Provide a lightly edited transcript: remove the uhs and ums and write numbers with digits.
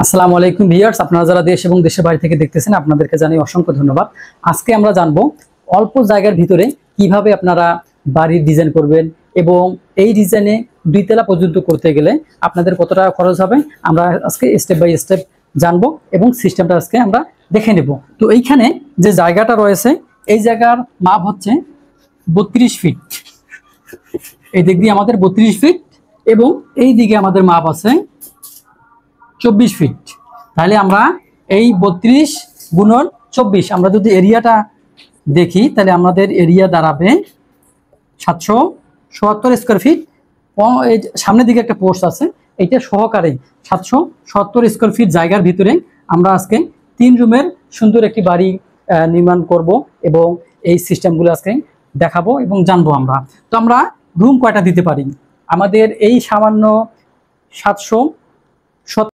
আসসালামু আলাইকুম ভিউয়ার্স, আপনারা যারা দেশ এবং দেশের বাইরে থেকে দেখতেছেন আপনাদেরকে জানাই অসংখ্য ধন্যবাদ। আজকে আমরা জানবো অল্প জায়গার ভিতরে কিভাবে আপনারা বাড়ির ডিজাইন করবেন এবং এই ডিজাইনে 2 তলা পর্যন্ত করতে গেলে আপনাদের কত টাকা খরচ হবে আমরা আজকে স্টেপ বাই স্টেপ জানবো এবং সিস্টেমটা আজকে আমরা দেখে নেব। তো এইখানে যে জায়গাটা রয়েছে এই জায়গার মাপ হচ্ছে 32 ফিট। এই দিক দিয়ে আমাদের 32 ফিট এবং এই দিকে আমাদের মাপ আছে 24 ফিট। তাহলে আমরা এই 32 গুণন 24 আমরা যদি এরিয়াটা দেখি তাহলে আমাদের এরিয়া দাঁড়াবে 777 স্কোয়ার ফিট। এই সামনের দিকে একটা পোস্ট আছে, এইটা সহকারে 777 স্কোয়ার ফিট জায়গার ভিতরে আমরা আজকে 3 রুমের সুন্দর একটি বাড়ি নির্মাণ করব এবং এই সিস্টেমগুলো আজকে দেখাবো এবং জানবো আমরা। তো আমরা রুম কয়টা দিতে পারি? আমাদের এই সামান্য 700